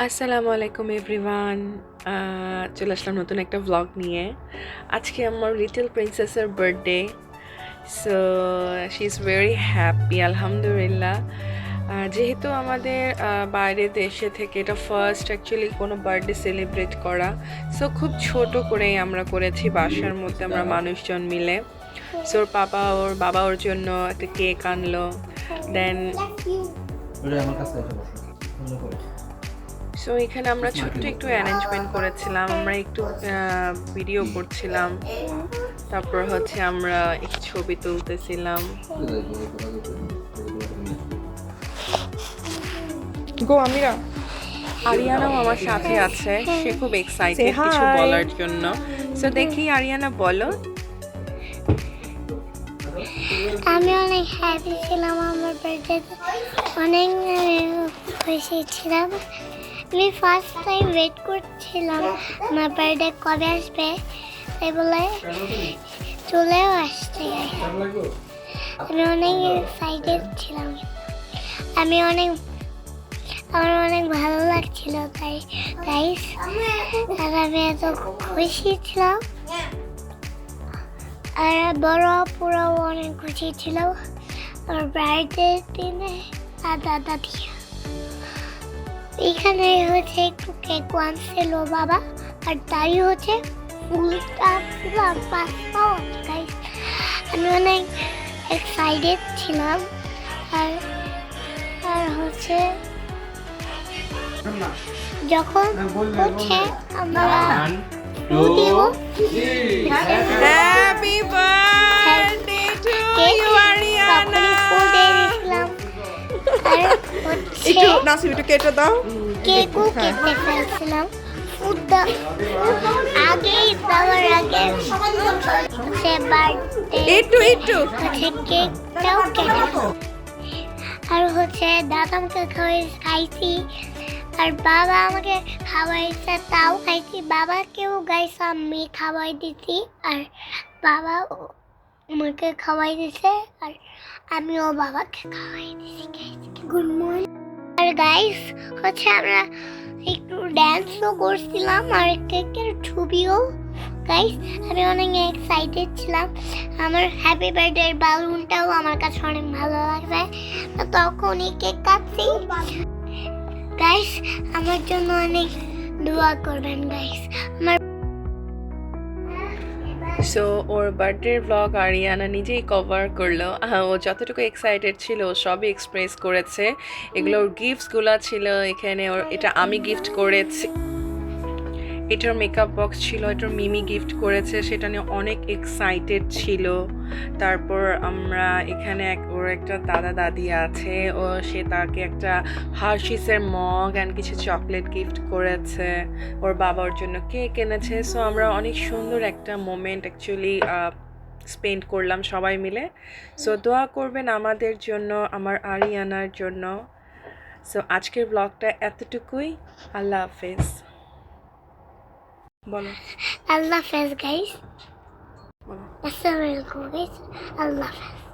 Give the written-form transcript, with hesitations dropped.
আসসালামু আলাইকুম এভরিওয়ান। চলে আসলাম নতুন একটা ব্লগ নিয়ে। আজকে আমার লিটল প্রিন্সেসের birthday, so she is very happy আলহামদুলিল্লাহ। যেহেতু আমাদের বাইরের দেশে থেকে এটা ফার্স্ট অ্যাকচুয়ালি কোনো বার্থডে সেলিব্রেট করা, সো খুব ছোট করেই আমরা করেছি বাসার মধ্যে আমরা মানুষজন মিলে। সো ওর বাবা ওর জন্য একটা কেক আনলো, দেন সো এখানে আমরা ছোট্ট একটু অ্যারেঞ্জমেন্ট করেছিলাম, আমরা একটু ভিডিও করছিলাম, তারপর হচ্ছে আমরা একটু ছবি তুলতেছিলাম। গো আমিরা, আরিয়ানাও আমার সাথে আছে, সে খুব এক্সাইটেড কিছু বলার জন্য। সো দেখি আরিয়ানা বলো। আমি অনেক হ্যাপি ছিলাম, আমার বার্থডেতে অনেক খুশি ছিলাম। আমি ফার্স্ট টাইম ওয়েট করছিলাম আমার বার্থডে কবে আসবে, তাই বলে চলেও আসছে। আমি অনেক এক্সাইটেড ছিলাম, আমার অনেক ভালো লাগছিল, তাই গাইস আর আমি এত খুশি ছিলাম। আর বড় পুরাও অনেক খুশি ছিল আর বার্থডে দিনে দাদা দাদি এখানে হচ্ছে একটু কেক আনছিল বাবা, আর তাই হচ্ছে ফুলটা পুরো পাঁচটাও গাইস। আমি অনেক এক্সাইটেড ছিলাম। আর আর হচ্ছে যখন হচ্ছে আমরা happy birthday to you Ariana. একটু নাসিম একটু কেটে দাও। কেকও কেটে ফেলছিলাম আগেই দেওয়ার আগে সে বার্থডে একটু কেকটাও কেটে আর হচ্ছে দাদা আমাকে খাইছি আর বাবা আমাকে খাওয়াইছে, তাও খাইছি। বাবাকেও গাইছে আমি খাওয়াই দিছি আর বাবা আমাকে খাওয়াই দিছে আর আমিও বাবাকে খাওয়াই দিছি। Good morning. আর গাইস হচ্ছে আমরা একটু ড্যান্সও করছিলাম আর কেকের ছবিও। গাইস আমি অনেক এক্সাইটেড ছিলাম। আমার হ্যাপি বার্থডে বালুনটাও আমার কাছে অনেক ভালো লাগছে, তখনই কেক কাটছি। গাইস আমার জন্য অনেক দোয়া করবেন গাইস। সো ওর বার্থডের ব্লগ আরিয়ানা নিজেই কভার করলো। ও যতটুকু এক্সাইটেড ছিল সবই এক্সপ্রেস করেছে। এগুলো ওর গিফটসগুলো ছিল এখানে। ওর এটা আমি গিফট করেছি, এটার মেকআপ বক্স ছিল, এটার মিমি গিফট করেছে, সেটা নিয়ে অনেক এক্সাইটেড ছিল। তারপর আমরা এখানে ওর একটা দাদা দাদি আছে, সে তাকে একটা হার্শিসের মগ অ্যান্ড কিছু চকলেট গিফট করেছে। ওর বাবার জন্য কেক এনেছে। সো আমরা অনেক সুন্দর একটা মোমেন্ট অ্যাকচুয়ালি স্পেন্ড করলাম সবাই মিলে। সো দোয়া করবেন আমাদের জন্য, আমার আরিয়ানার জন্য। সো আজকের ব্লগটা এতটুকুই। আল্লাহ হাফেজ। বলো আল্লাহ হাফেজ গাইস। আসসালামু আলাইকুম গাইস। আল্লাহ হাফেজ।